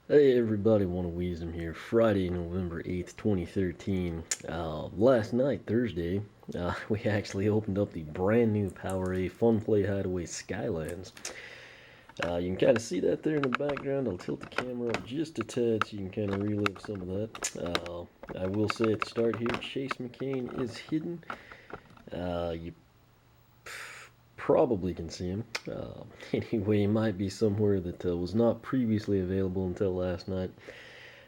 Hey everybody, One of Wisdom here. Friday, November 8th, 2013. Last night, Thursday, we actually opened up the brand new PowerA FunPlayHideAway Skylands. You can kind of see that there in the background. I'll tilt the camera up just a tad so you can kind of relive some of that. I will say at the start here, Chase McCain is hidden. You probably can see him. Anyway, he might be somewhere that was not previously available until last night.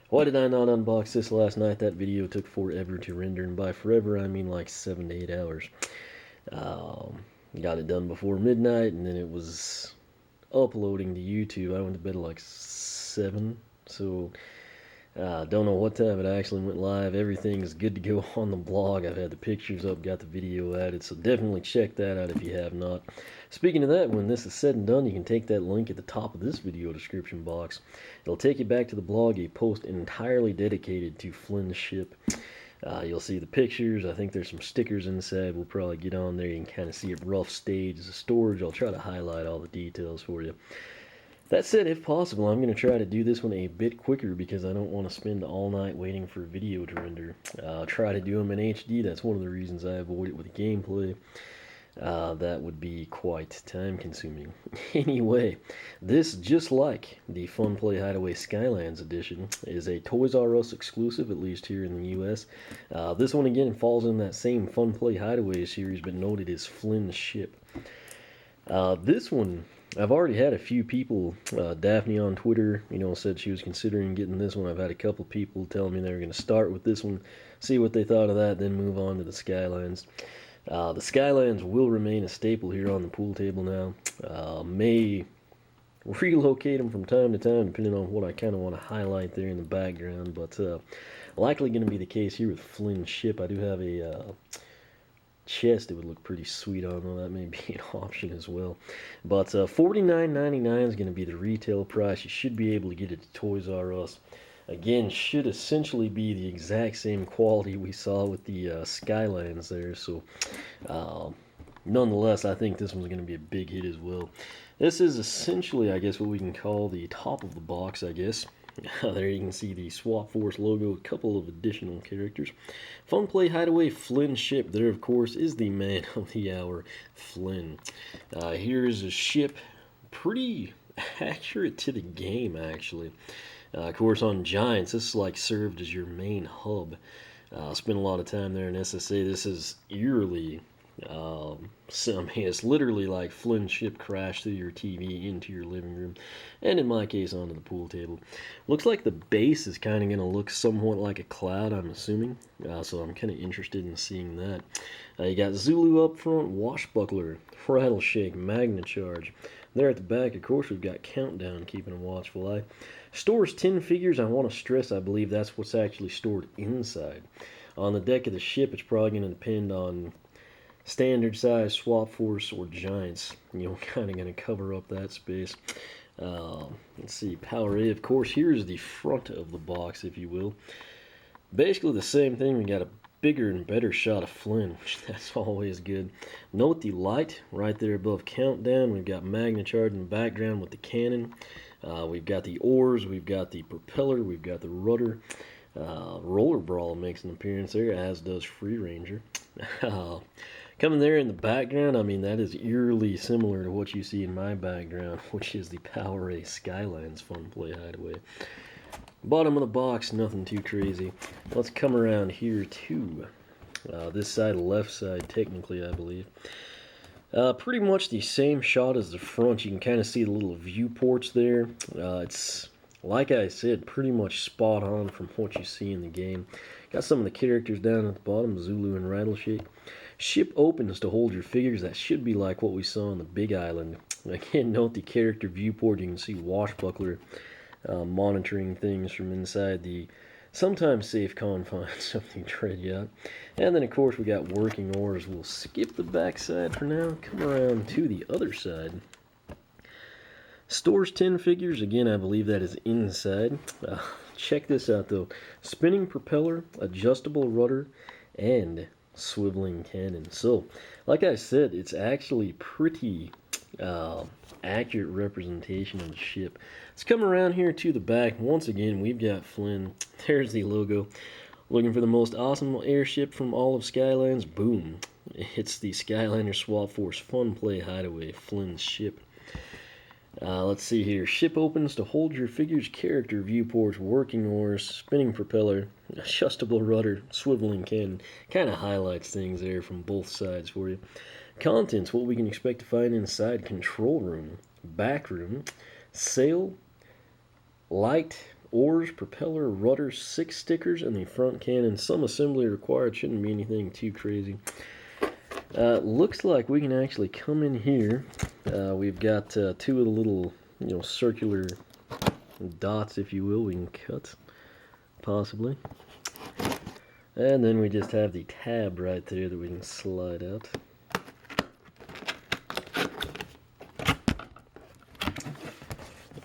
Why did I not unbox this last night? That video took forever to render, and by forever I mean like 7 to 8 hours. Got it done before midnight, and then it was uploading to YouTube. I went to bed at like 7, so don't know what time it actually went live. Everything is good to go on the blog. I've had the pictures up, got the video added, so definitely check that out if you have not. Speaking of that, when this is said and done, you can take that link at the top of this video description box. It'll take you back to the blog, a post entirely dedicated to Flynn's ship. You'll see the pictures. I think there's some stickers inside. We'll probably get on there. You can kind of see it rough staged as a storage. I'll try to highlight all the details for you. That said, if possible, I'm going to try to do this one a bit quicker because I don't want to spend all night waiting for video to render. Try to do them in HD. That's one of the reasons I avoid it with gameplay. That would be quite time consuming. Anyway, this, just like the FunPlayHideAway Skylands edition, is a Toys R Us exclusive, at least here in the US. This one again falls in that same FunPlayHideAway series, but noted as Flynn's ship. This one, I've already had a few people, Daphne on Twitter, said she was considering getting this one. I've had a couple people telling me they were going to start with this one, see what they thought of that, then move on to the Skylands. The Skylands will remain a staple here on the pool table now. May relocate them from time to time, depending on what I kind of want to highlight there in the background, but likely going to be the case here with Flynn's ship. I do have a chest. It would look pretty sweet on, though that may be an option as well. But $49.99 is going to be the retail price. You should be able to get it to Toys R Us. Again, should essentially be the exact same quality we saw with the Skylands there. So nonetheless, I think this one's going to be a big hit as well. This is essentially, I guess, what we can call the top of the box, I guess. There you can see the Swap Force logo, a couple of additional characters. FunPlayHideAway Flynn ship. There, of course, is the man of the hour, Flynn. Here is a ship, pretty accurate to the game, actually. Of course, on Giants, this is like served as your main hub. Spent a lot of time there in SSA. This is eerily, it's literally like Flynn's ship crashed through your TV into your living room, and in my case, onto the pool table. Looks like the base is kind of going to look somewhat like a cloud, I'm assuming. So I'm kind of interested in seeing that. You got Zulu up front, Washbuckler, Rattleshake, Magna Charge. There at the back, of course, we've got Countdown keeping a watchful eye. Stores 10 figures. I want to stress, I believe that's what's actually stored inside. On the deck of the ship, it's probably going to depend on standard size, Swap Force, or Giants. Kind of going to cover up that space. Let's see, PowerA, of course. Here's the front of the box, if you will. Basically the same thing. We got a bigger and better shot of Flynn, which that's always good. Note the light right there above Countdown. We've got Magna Charge in the background with the cannon. We've got the oars, we've got the propeller, we've got the rudder. Roller Brawl makes an appearance there, as does Free Ranger. Coming there in the background, I mean, that is eerily similar to what you see in my background, which is the PowerA Skylands FunPlayHideAway. Bottom of the box, nothing too crazy. Let's come around here to this side, left side, technically, I believe. Pretty much the same shot as the front. You can kind of see the little viewports there. It's, like I said, pretty much spot on from what you see in the game. Got some of the characters down at the bottom, Zulu and Rattleshake. Ship opens to hold your figures. That should be like what we saw on the Big Island. Again, note the character viewport. You can see Washbuckler monitoring things from inside the sometimes safe confines of the tread yacht. And then, of course, we got working oars. We'll skip the back side for now. Come around to the other side. Stores 10 figures. Again, I believe that is inside. Check this out, though. Spinning propeller, adjustable rudder, and swiveling cannon. So, like I said, it's actually pretty accurate representation of the ship. Let's come around here to the back. Once again, we've got Flynn. There's the logo. Looking for the most awesome airship from all of Skylands? Boom. It's the Skylanders Swap Force FunPlayHideAway Flynn's ship. Let's see here. Ship opens to hold your figure's character, viewports, working oars, spinning propeller, adjustable rudder, swiveling cannon. Kind of highlights things there from both sides for you. Contents, what we can expect to find inside: control room, back room, sail, light, oars, propeller, rudder, 6 stickers, and the front cannon. Some assembly required. Shouldn't be anything too crazy. Looks like we can actually come in here. We've got 2 of the little, circular dots, if you will, we can cut, possibly. And then we just have the tab right there that we can slide out.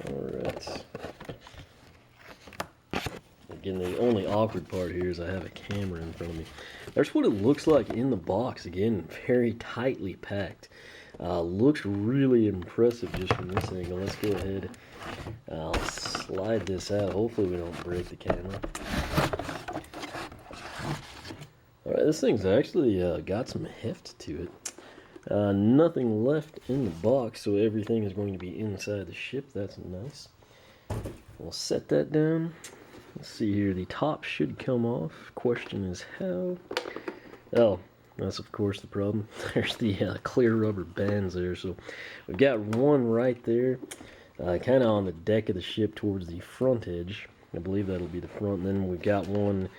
Alright. Again, the only awkward part here is I have a camera in front of me. There's what it looks like in the box. Again, very tightly packed. Looks really impressive just from this angle. Let's go ahead. I'll slide this out. Hopefully we don't break the camera. Alright, this thing's actually got some heft to it. Nothing left in the box, so everything is going to be inside the ship. That's nice. We'll set that down. Let's see here. The top should come off. Question is how? Oh, that's of course the problem. There's the clear rubber bands there. So we've got one right there, kind of on the deck of the ship towards the front edge. I believe that'll be the front. And then we've got one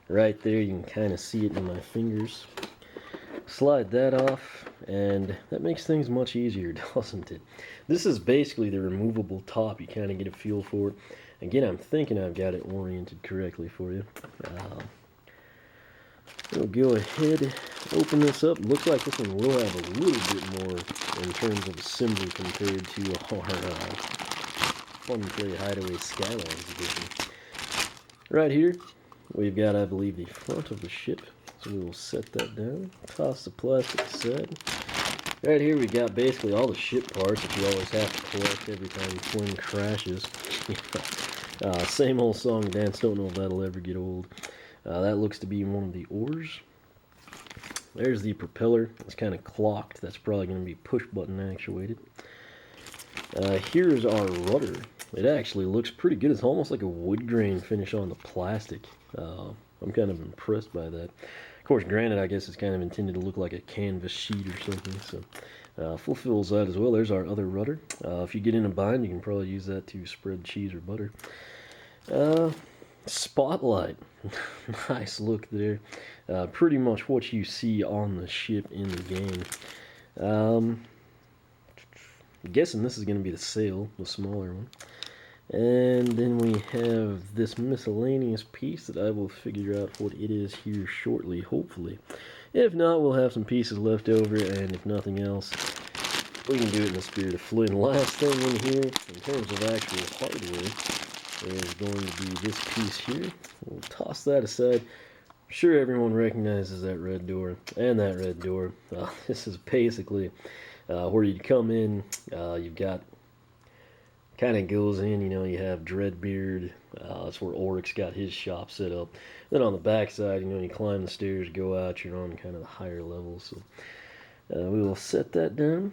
right there. You can kind of see it in my fingers. Slide that off, and that makes things much easier, doesn't it? This is basically the removable top. You kind of get a feel for it. Again, I'm thinking I've got it oriented correctly for you. We'll go ahead, open this up. Looks like this one will have a little bit more in terms of assembly compared to our FunPlayHideAway Skylands edition. Right here, we've got, I believe, the front of the ship. So we will set that down, toss the plastic aside. Right here we got basically all the ship parts that you always have to collect every time Flynn crashes. Same old song and dance, don't know if that'll ever get old. That looks to be one of the oars. There's the propeller. It's kind of clocked. That's probably going to be push button actuated. Here's our rudder. It actually looks pretty good. It's almost like a wood grain finish on the plastic. I'm kind of impressed by that. Of course, granted, I guess it's kind of intended to look like a canvas sheet or something, so fulfills that as well. There's our other rudder. If you get in a bind, you can probably use that to spread cheese or butter. Spotlight. Nice look there. Pretty much what you see on the ship in the game. I'm guessing this is going to be the sail, the smaller one. And then we have this miscellaneous piece that I will figure out what it is here shortly, hopefully. If not, we'll have some pieces left over, and if nothing else, we can do it in the spirit of Flynn. Last thing in here, in terms of actual hardware, is going to be this piece here. We'll toss that aside. I'm sure everyone recognizes that red door and that red door. This is basically where you come in. You've got, kind of goes in, you have Dreadbeard. That's where Oryx got his shop set up. Then on the back side, you climb the stairs, go out, you're on kind of the higher level. So we will set that down.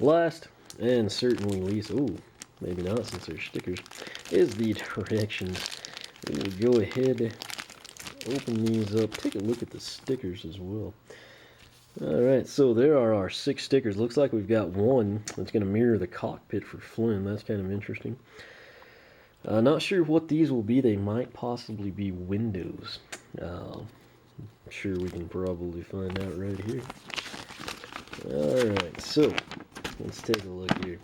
Last, and certainly least, maybe not since they're stickers, is the directions. We will go ahead, open these up, take a look at the stickers as well. Alright, so there are our 6 stickers. Looks like we've got one that's going to mirror the cockpit for Flynn. That's kind of interesting. Not sure what these will be. They might possibly be windows. I'm sure we can probably find out right here. Alright, so let's take a look here.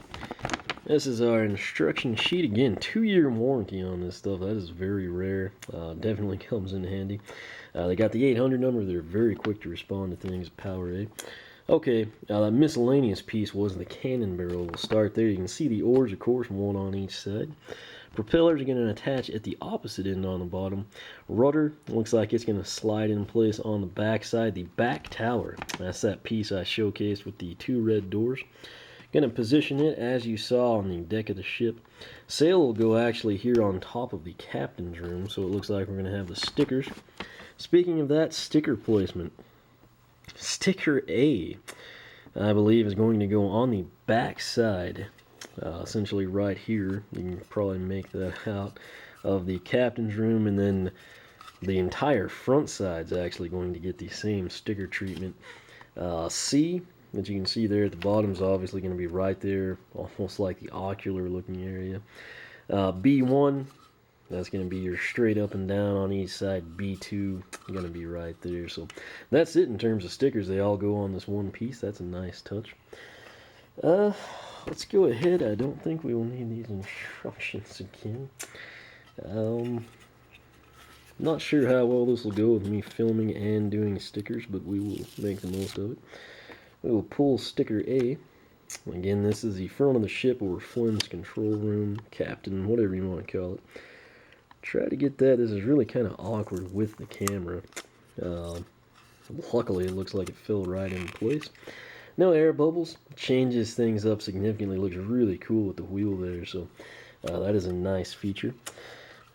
This is our instruction sheet. Again, 2-year warranty on this stuff. That is very rare. Definitely comes in handy. They got the 800 number. They're very quick to respond to things at PowerA's. Okay, that miscellaneous piece was the cannon barrel. We'll start there. You can see the oars, of course, one on each side. Propellers are going to attach at the opposite end on the bottom. Rudder looks like it's going to slide in place on the back side. The back tower, that's that piece I showcased with the 2 red doors. Going to position it as you saw on the deck of the ship. Sail will go actually here on top of the captain's room, so it looks like we're going to have the stickers. Speaking of that, sticker placement. Sticker A, I believe, is going to go on the back side. Essentially right here, you can probably make that out, of the captain's room, and then the entire front side's actually going to get the same sticker treatment. C, that you can see there at the bottom, is obviously going to be right there, almost like the ocular looking area. B1, that's going to be your straight up and down on each side. B2 going to be right there. So that's it in terms of stickers. They all go on this one piece. That's a nice touch. Let's go ahead. I don't think we will need these instructions again. Not sure how well this will go with me filming and doing stickers, but we will make the most of it. We will pull sticker A. Again, this is the front of the ship, or Flynn's control room, captain, whatever you want to call it. Try to get that. This is really kind of awkward with the camera. Luckily, it looks like it fell right in place. No air bubbles. Changes things up significantly. Looks really cool with the wheel there, so that is a nice feature.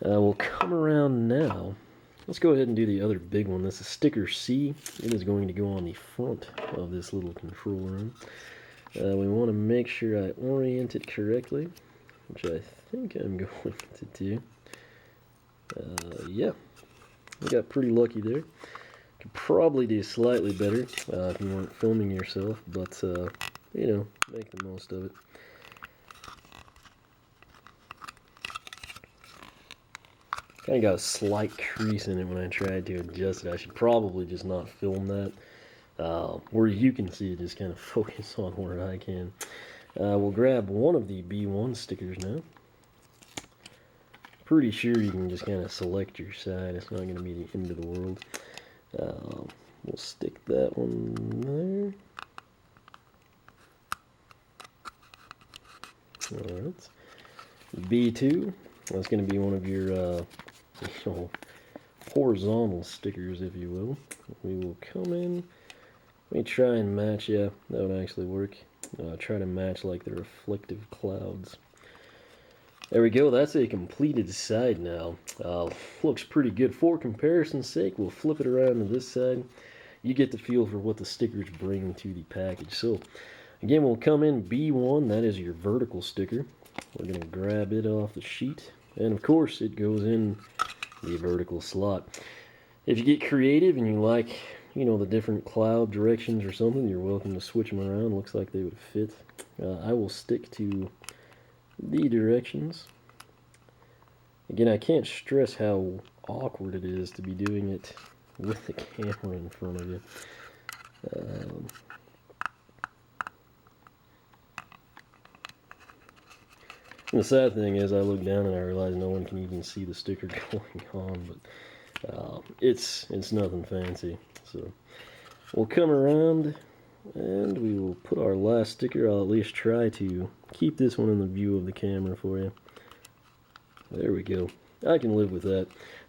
We'll come around now. Let's go ahead and do the other big one. This is sticker C. It is going to go on the front of this little control room. We want to make sure I orient it correctly, which I think I'm going to do. Yeah, I got pretty lucky there. Could probably do slightly better if you weren't filming yourself, but you know, make the most of it. Kind of got a slight crease in it when I tried to adjust it. I should probably just not film that. Where you can see it, just kind of focus on where I can. We'll grab one of the B1 stickers now. Pretty sure you can just kind of select your side. It's not going to be the end of the world. We'll stick that one there. Alright. B2, that's going to be one of your horizontal stickers, if you will. We will come in. Let me try and match. Yeah, that would actually work. Try to match like the reflective clouds. There we go. That's a completed side now. Looks pretty good. For comparison's sake, we'll flip it around to this side. You get the feel for what the stickers bring to the package. So, again, we'll come in B1. That is your vertical sticker. We're going to grab it off the sheet. And, of course, it goes in the vertical slot. If you get creative and you like, you know, the different cloud directions or something, you're welcome to switch them around. Looks like they would fit. I will stick to the directions. Again, I can't stress how awkward it is to be doing it with the camera in front of you. The sad thing is I look down and I realize no one can even see the sticker going on, but it's nothing fancy. So we'll come around and we will put our last sticker. I'll at least try to keep this one in the view of the camera for you. There we go. I can live with that.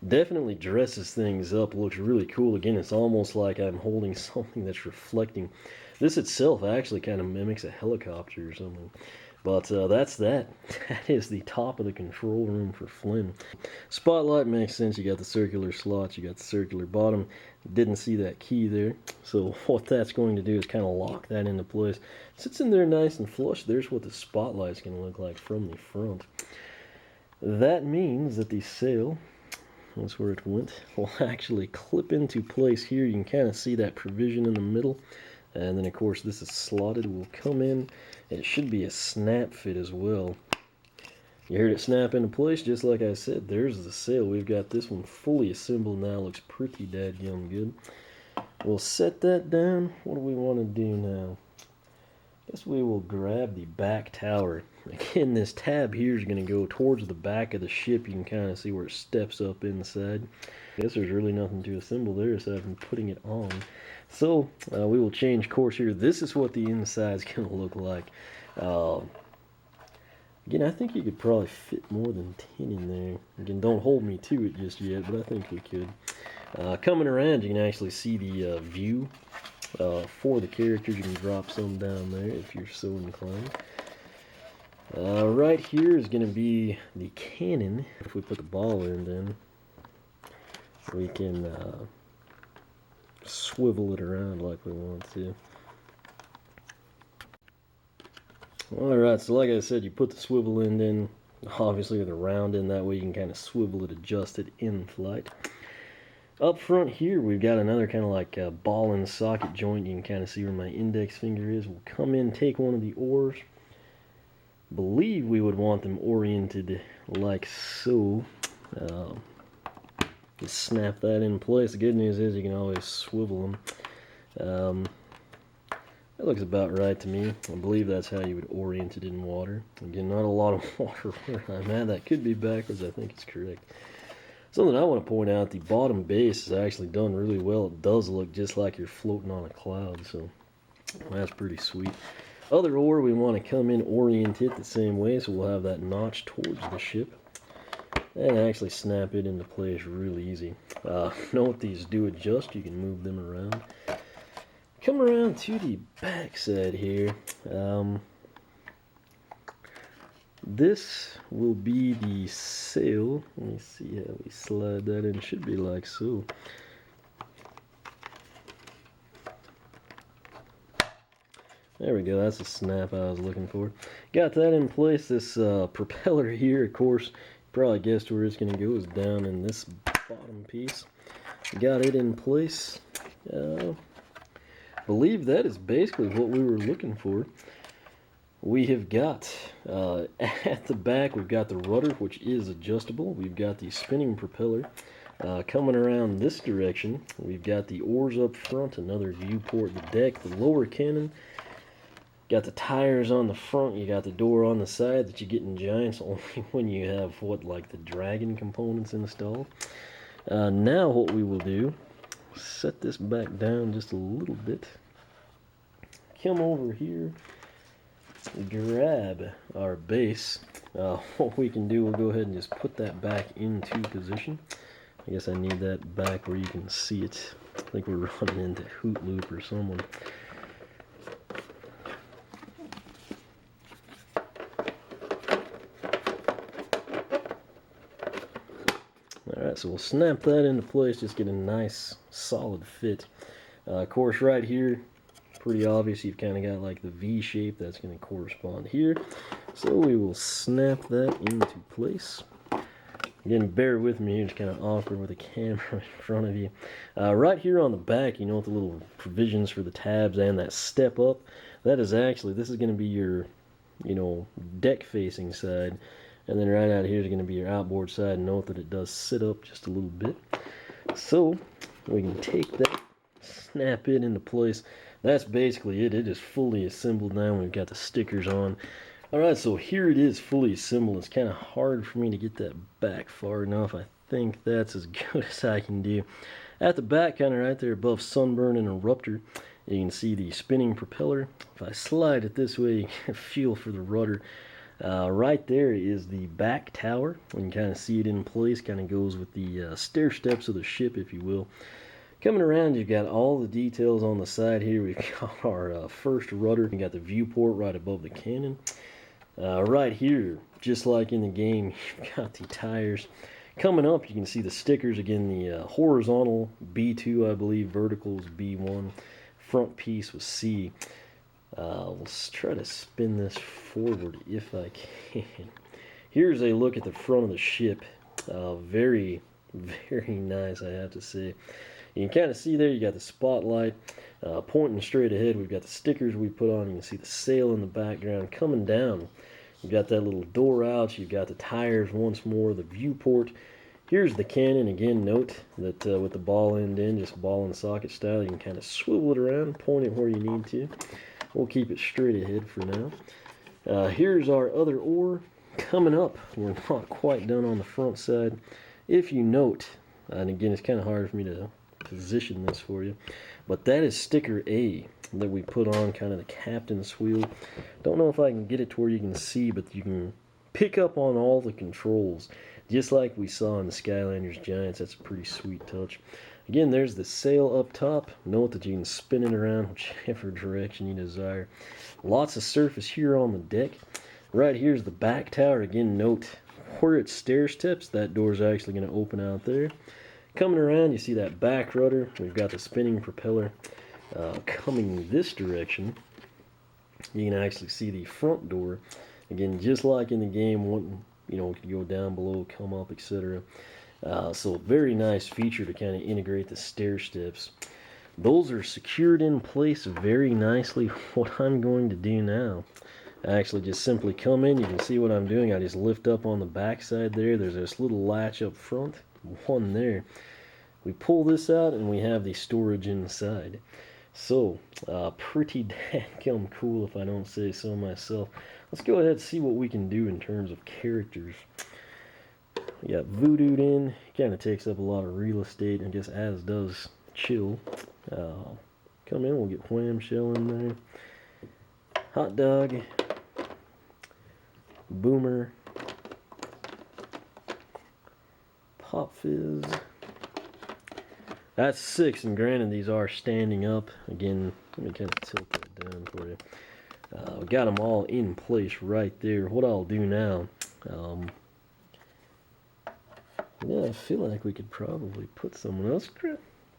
Definitely dresses things up. Looks really cool. Again, it's almost like I'm holding something that's reflecting. This itself actually kind of mimics a helicopter or something. But that's that. That is the top of the control room for Flynn. Spotlight makes sense. You got the circular slots. You got the circular bottom. Didn't see that key there. So what that's going to do is kind of lock that into place. Sits in there nice and flush. There's what the spotlight's going to look like from the front. That means that the sail, that's where it went, will actually clip into place here. You can kind of see that provision in the middle. And then, of course, this is slotted. Will come in. It should be a snap fit as well. You heard it snap into place, just like I said. There's the sail. We've got this one fully assembled now. Looks pretty dadgum good. We'll set that down. What do we want to do now? Guess we will grab the back tower. Again, this tab here is going to go towards the back of the ship. You can kind of see where it steps up inside. Guess there's really nothing to assemble there aside from putting it on. So we will change course here. This is what the inside is going to look like. Again, I think you could probably fit more than 10 in there. Again, don't hold me to it just yet, but I think we could. Coming around, you can actually see the view for the characters. You can drop some down there if you're so inclined. Right here is going to be the cannon. If we put the ball in, we can swivel it around like we want to. Alright, so like I said, you put the swivel end in, obviously with a round in, that way you can kind of swivel it, adjust it in flight. Up front here, we've got another kind of like ball and socket joint. You can kind of see where my index finger is. We'll come in, take one of the oars. Believe we would want them oriented like so. Just snap that in place. The good news is you can always swivel them. That looks about right to me. I believe that's how you would orient it in water. Again, not a lot of water where I'm at. That could be backwards. I think it's correct. Something I want to point out, the bottom base is actually done really well. It does look just like you're floating on a cloud, so that's pretty sweet. Other oar, we want to come in, orient it the same way, so we'll have that notch towards the ship. And actually snap it into place really easy. Note these do adjust. You can move them around. Come around to the back side here. This will be the sail. Let me see how we slide that in. It should be like so. There we go. That's the snap I was looking for. Got that in place. This propeller here, of course, you probably guessed where it's going to go, is down in this bottom piece. Got it in place. Believe that is basically what we were looking for. We have got at the back, we've got the rudder, which is adjustable. We've got the spinning propeller. Coming around this direction, we've got the oars up front, another viewport, the deck, the lower cannon. Got the tires on the front, you got the door on the side that you get in Giants only when you have like the dragon components installed. Now what we will do, set this back down just a little bit. Come over here, grab our base. What we can do, we'll go ahead and just put that back into position. I guess I need that back where you can see it. I think we're running into Hoot Loop or someone. Alright, so we'll snap that into place, just get a nice solid fit. Of course, right here, pretty obvious, you've kind of got like the V shape that's going to correspond here. So we will snap that into place. Again, bear with me, it's kind of awkward with a camera in front of you. Right here on the back, you know, with the little provisions for the tabs and that step up, that is actually, this is going to be your, you know, deck facing side. And then right out here is going to be your outboard side. Note that it does sit up just a little bit. So we can take that, snap it into place. That's basically it. It is fully assembled now. We've got the stickers on. Alright, so here it is fully assembled. It's kind of hard for me to get that back far enough. I think that's as good as I can do. At the back, kind of right there above Sunburn and Eruptor, you can see the spinning propeller. If I slide it this way, you can feel for the rudder. Right there is the back tower. You can kind of see it in place. Kind of goes with the stair steps of the ship, if you will. Coming around, you've got all the details on the side here. We've got our first rudder. You got the viewport right above the cannon. Right here, just like in the game, you've got the tires. Coming up, you can see the stickers. Again, the horizontal B2, I believe, vertical is B1. Front piece was C. Let's try to spin this forward if I can. Here's a look at the front of the ship. Very, very nice, I have to say. You can kind of see there, you got the spotlight pointing straight ahead. We've got the stickers we put on. You can see the sail in the background. Coming down, you've got that little door out. You've got the tires once more, the viewport. Here's the cannon. Again, note that with the ball end in, just ball and socket style, you can kind of swivel it around, point it where you need to. We'll keep it straight ahead for now. Here's our other oar. Coming up, we're not quite done on the front side. If you note, and again, it's kind of hard for me to position this for you, but that is sticker A that we put on kind of the captain's wheel. Don't know if I can get it to where you can see, but you can pick up on all the controls, just like we saw in the Skylanders Giants. That's a pretty sweet touch. Again, there's the sail up top. Note that you can spin it around whichever direction you desire. Lots of surface here on the deck. Right here's the back tower. Again, note where it stair steps, that door is actually going to open out there. Coming around, you see that back rudder. We've got the spinning propeller coming this direction. You can actually see the front door. Again, just like in the game, one, you know, it can go down below, come up, etc. So very nice feature to kind of integrate the stair steps. Those are secured in place very nicely. What I'm going to do now, I actually just simply come in. You can see what I'm doing. I just lift up on the back side there. There's this little latch up front, one there. We pull this out and we have the storage inside. So, pretty damn cool if I don't say so myself. Let's go ahead and see what we can do in terms of characters. We got Voodooed in. Kind of takes up a lot of real estate, I guess, as does Chill. Come in, we'll get Wham Shell in there. Hot Dog. Boomer. Pop Fizz. That's 6, and granted these are standing up. Again, let me kind of tilt that down for you. We got them all in place right there. What I'll do now, yeah, I feel like we could probably put someone else.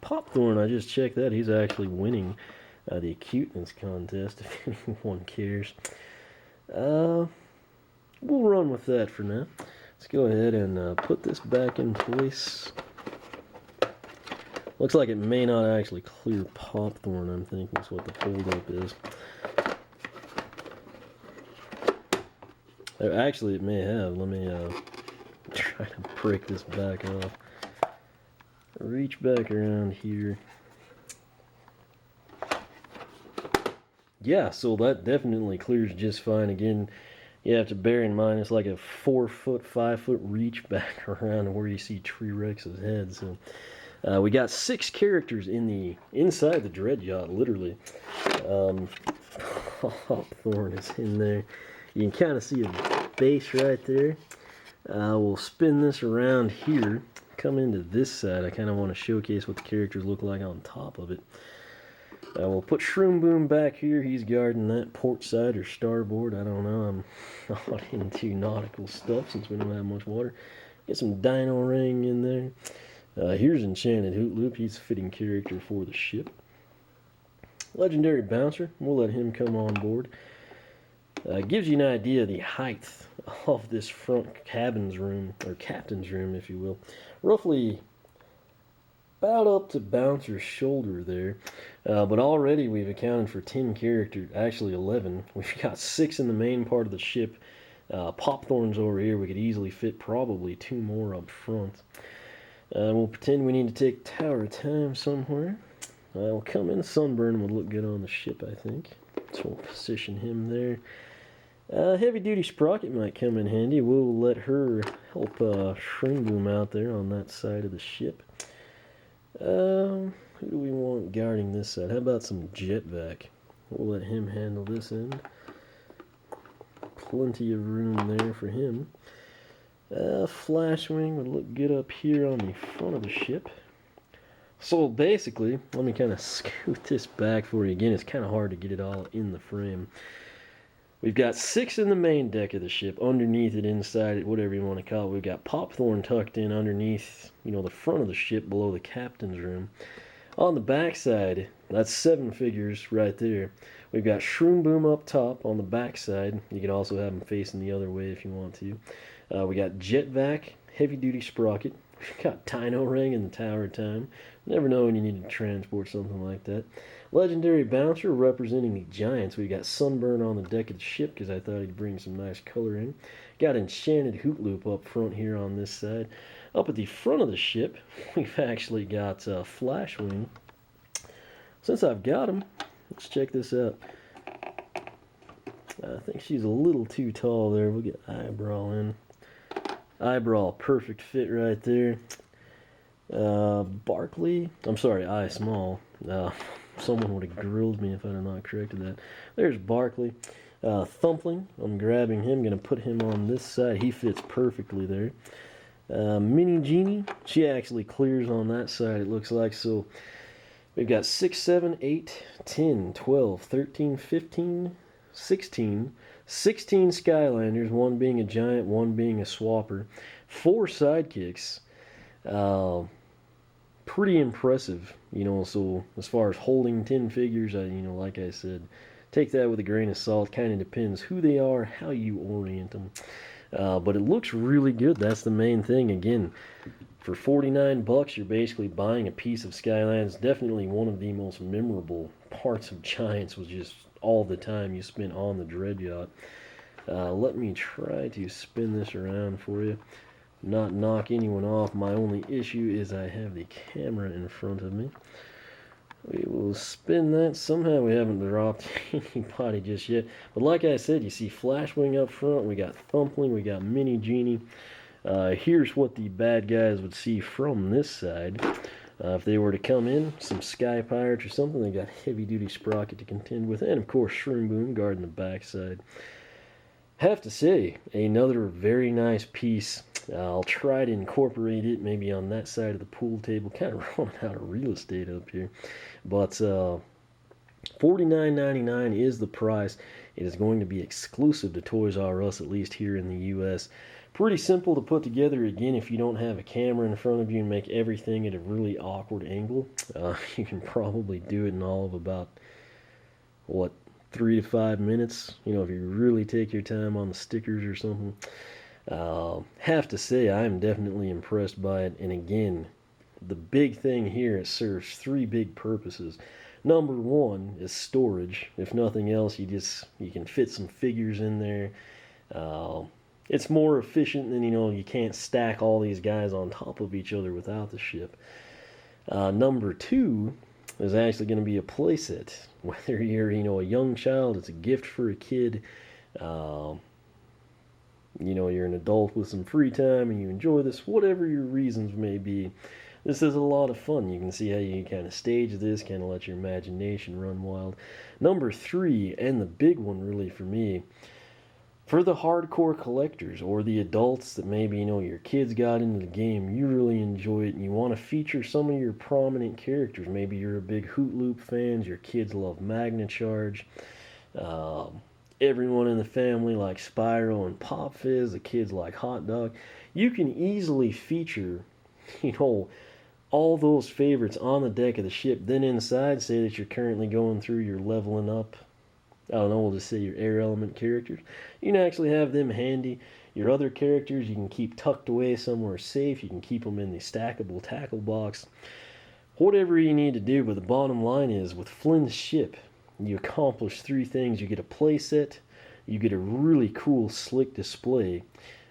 Popthorn, I just checked that. He's actually winning the cuteness contest, if anyone cares. We'll run with that for now. Let's go ahead and put this back in place. Looks like it may not actually clear Popthorn, I'm thinking is what the holdup is. Actually, it may have. Let me try to break this back off. Reach back around here. Yeah, so that definitely clears just fine. Again, you have to bear in mind it's like a 4-foot, 5-foot reach back around where you see T-Rex's head. So we got 6 characters inside the Dread Yacht, literally. Popthorn is in there. You can kind of see a base right there. We'll spin this around here. Come into this side. I kind of want to showcase what the characters look like on top of it. We'll put Shroom Boom back here. He's guarding that port side or starboard. I don't know. I'm not into nautical stuff since we don't have much water. Get some Dino Ring in there. Here's Enchanted Hoot Loop. He's a fitting character for the ship. Legendary Bouncer. We'll let him come on board. Gives you an idea of the height of this front cabin's room, or captain's room, if you will. Roughly about up to Bouncer's shoulder there. But already we've accounted for 10 characters, actually 11. We've got 6 in the main part of the ship. Popthorn's over here. We could easily fit probably 2 more up front. We'll pretend we need to take Tower of Time somewhere. We'll come in. Sunburn would look good on the ship, I think. So we'll position him there. Heavy Duty Sprocket might come in handy. We'll let her help Shroom Boom out there on that side of the ship. Who do we want guarding this side? How about some Jetvac? We'll let him handle this end. Plenty of room there for him. Flashwing would look good up here on the front of the ship. So basically, let me kind of scoot this back for you. Again, it's kind of hard to get it all in the frame. We've got 6 in the main deck of the ship, underneath it, inside it, whatever you want to call it. We've got Popthorn tucked in underneath, you know, the front of the ship below the captain's room. On the back side, that's 7 figures right there. We've got Shroom Boom up top on the back side. You can also have them facing the other way if you want to. We got Jetvac, Heavy Duty Sprocket. We've got Dino Ring and the Tower of Time. Never know when you need to transport something like that. Legendary Bouncer representing the Giants. We got Sunburn on the deck of the ship because I thought he'd bring some nice color in. Got Enchanted Hoot Loop up front here on this side. Up at the front of the ship, we've actually got Flashwing. Since I've got him, let's check this out. I think she's a little too tall there. We'll get Eyebrow in. Eyebrow, perfect fit right there. Barkley, I'm sorry, Eye Small. Someone would have grilled me if I had not corrected that. There's Barkley. Thumpling, I'm grabbing him, going to put him on this side. He fits perfectly there. Mini Genie, she actually clears on that side, it looks like. So we've got 6, 7, 8, 10, 12, 13, 15, 16, 16 Skylanders, one being a giant, one being a swapper, 4 sidekicks. Pretty impressive, so as far as holding 10 figures, like I said, take that with a grain of salt. Kind of depends who they are, how you orient them. But it looks really good. That's the main thing. Again, for 49 bucks, you're basically buying a piece of Skylands. Definitely one of the most memorable parts of Giants was just all the time you spent on the Dread Yacht. Let me try to spin this around for you. Not knock anyone off. My only issue is I have the camera in front of me. We will spin that. Somehow we haven't dropped anybody just yet. But like I said, you see Flashwing up front. We got Thumpling. We got Mini Genie. Here's what the bad guys would see from this side. If they were to come in, some Sky Pirates or something, they got Heavy Duty Sprocket to contend with. And of course, Shroom Boom guarding the backside. Have to say, another very nice piece. I'll try to incorporate it maybe on that side of the pool table. Kind of running out of real estate up here. But $49.99 is the price. It is going to be exclusive to Toys R Us, at least here in the U.S. Pretty simple to put together. Again, if you don't have a camera in front of you and make everything at a really awkward angle, you can probably do it in all of about, 3 to 5 minutes. If you really take your time on the stickers or something. Have to say, I'm definitely impressed by it. And again, the big thing here, it serves 3 big purposes. Number 1 is storage. If nothing else, you can fit some figures in there. It's more efficient than, you can't stack all these guys on top of each other without the ship. Number 2 is actually going to be a playset. Whether you're, a young child, it's a gift for a kid. You're an adult with some free time and you enjoy this, whatever your reasons may be. This is a lot of fun. You can see how you kind of stage this, kind of let your imagination run wild. Number 3, and the big one really for me, for the hardcore collectors or the adults that maybe, your kids got into the game, you really enjoy it and you want to feature some of your prominent characters. Maybe you're a big Hoot Loop fan, your kids love Magna Charge. Everyone in the family likes Spyro and Pop Fizz. The kids like Hot Dog. You can easily feature, all those favorites on the deck of the ship. Then inside, say that you're currently going through your leveling up. I don't know, we'll just say your air element characters. You can actually have them handy. Your other characters you can keep tucked away somewhere safe. You can keep them in the stackable tackle box. Whatever you need to do, but the bottom line is, with Flynn's ship, you accomplish 3 things. You get a playset, you get a really cool slick display,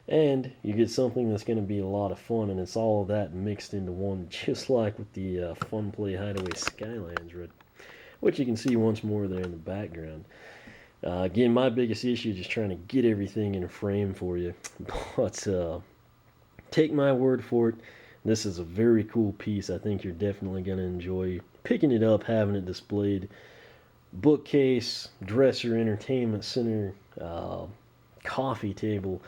and you get something that's going to be a lot of fun, and it's all of that mixed into one, just like with the FunPlayHideAway Skylands, which you can see once more there in the background. Again, my biggest issue is just trying to get everything in a frame for you, but take my word for it, this is a very cool piece. I think you're definitely going to enjoy picking it up, having it displayed. Bookcase, dresser, entertainment center, coffee table.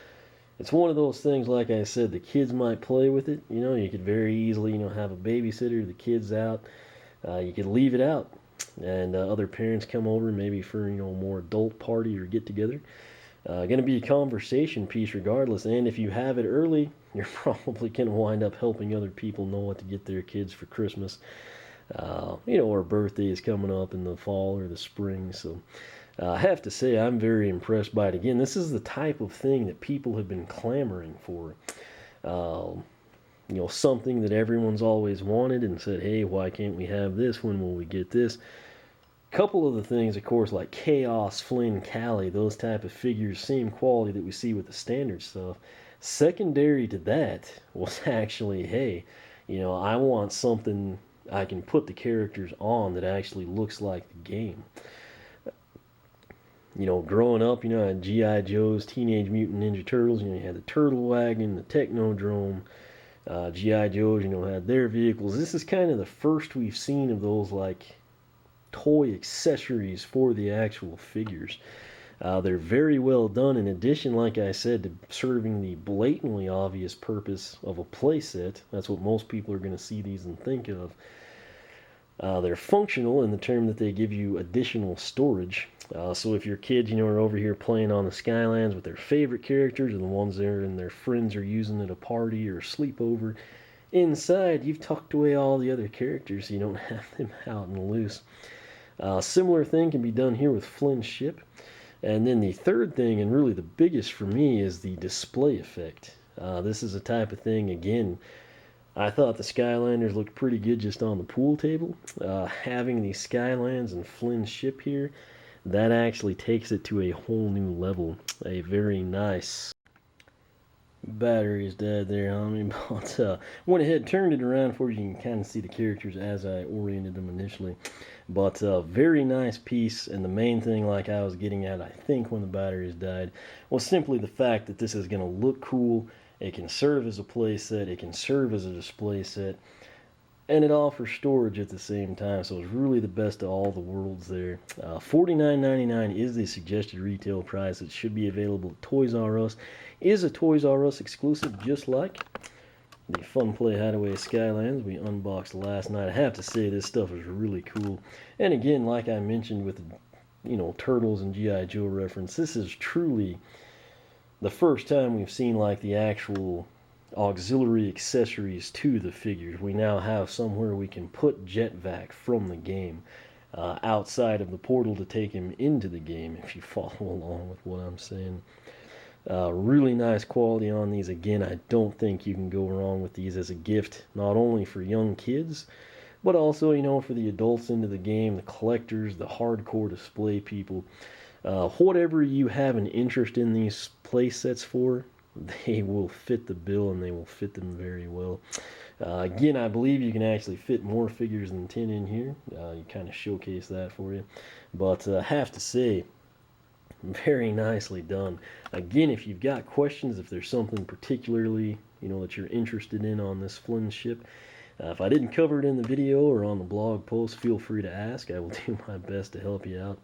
It's one of those things, like I said, the kids might play with it. You could very easily, have a babysitter, the kids out. You could leave it out, and other parents come over, maybe for, a more adult party or get together. Going to be a conversation piece regardless, and if you have it early, you're probably going to wind up helping other people know what to get their kids for Christmas. Our birthday is coming up in the fall or the spring, so I have to say I'm very impressed by it. Again, this is the type of thing that people have been clamoring for. Something that everyone's always wanted and said, hey, why can't we have this? When will we get this? Couple of the things, of course, like Chaos, Flynn, Callie, those type of figures, same quality that we see with the standard stuff. Secondary to that was actually, hey, I want something I can put the characters on that actually looks like the game. Growing up, I had G.I. Joe's, Teenage Mutant Ninja Turtles, you had the Turtle Wagon, the Technodrome, G.I. Joe's, had their vehicles. This is kind of the first we've seen of those, toy accessories for the actual figures. They're very well done. In addition, like I said, to serving the blatantly obvious purpose of a playset. That's what most people are going to see these and think of. They're functional in the term that they give you additional storage. So if your kids, are over here playing on the Skylands with their favorite characters and the ones there and their friends are using at a party or a sleepover, inside you've tucked away all the other characters so you don't have them out and loose. Similar thing can be done here with Flynn's ship. And then the third thing, and really the biggest for me, is the display effect. This is a type of thing, again, I thought the Skylanders looked pretty good just on the pool table. Having the Skylands and Flynn's ship here, that actually takes it to a whole new level. A very nice... Battery's dead there on me, but went ahead, turned it around for you. You can kind of see the characters as I oriented them initially. But very nice piece, and the main thing, like I was getting at, I think, when the batteries died, was simply the fact that this is going to look cool. It can serve as a play set, it can serve as a display set, and it offers storage at the same time, so it's really the best of all the worlds there. $49.99 is the suggested retail price. It should be available at Toys R Us. Is a Toys R Us exclusive, just like the FunPlayHideAway Skylands we unboxed last night. I have to say, this stuff is really cool. And again, like I mentioned with Turtles and G.I. Joe reference, this is truly the first time we've seen like the actual auxiliary accessories to the figures. We now have somewhere we can put Jetvac from the game outside of the portal to take him into the game, if you follow along with what I'm saying. Really nice quality on these. Again, I don't think you can go wrong with these as a gift, not only for young kids, but also, for the adults into the game, the collectors, the hardcore display people. Whatever you have an interest in these play sets for, they will fit the bill, and they will fit them very well. Again, I believe you can actually fit more figures than 10 in here. You kind of showcase that for you. But I have to say, very nicely done. Again, if you've got questions, if there's something particularly that you're interested in on this Flynn ship, if I didn't cover it in the video or on the blog post, feel free to ask. I will do my best to help you out.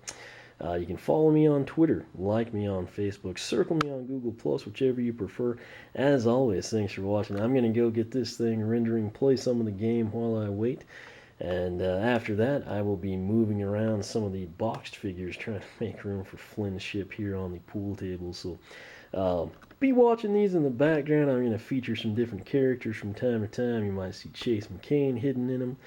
You can follow me on Twitter, like me on Facebook, circle me on Google+, whichever you prefer. As always, thanks for watching. I'm going to go get this thing rendering, play some of the game while I wait. And after that, I will be moving around some of the boxed figures, trying to make room for Flynn's ship here on the pool table. So be watching these in the background. I'm going to feature some different characters from time to time. You might see Chase McCain hidden in them.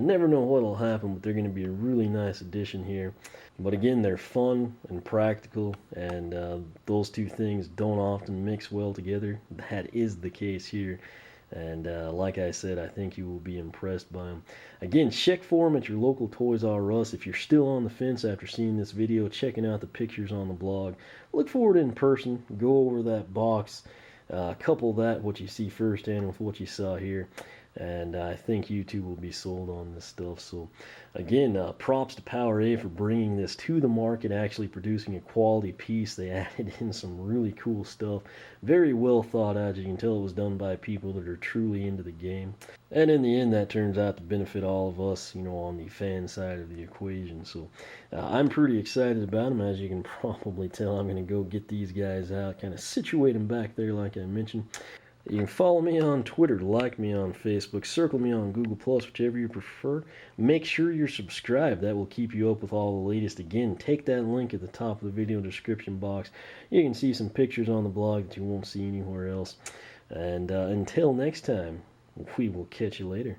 Never know what will happen, but they're going to be a really nice addition here. But again, they're fun and practical, and those two things don't often mix well together. That is the case here. And like I said, I think you will be impressed by them. Again, check for them at your local Toys R Us. If you're still on the fence after seeing this video, checking out the pictures on the blog, look for it in person. Go over that box. Couple that, what you see firsthand, with what you saw here. And I think you too will be sold on this stuff. So again, props to PowerA for bringing this to the market, actually producing a quality piece. They added in some really cool stuff, very well thought out. You can tell it was done by people that are truly into the game, and in the end that turns out to benefit all of us, on the fan side of the equation. So I'm pretty excited about them. As you can probably tell, I'm going to go get these guys out, kind of situate them back there like I mentioned. You can follow me on Twitter, like me on Facebook, circle me on Google+, whichever you prefer. Make sure you're subscribed. That will keep you up with all the latest. Again, take that link at the top of the video description box. You can see some pictures on the blog that you won't see anywhere else. And until next time, we will catch you later.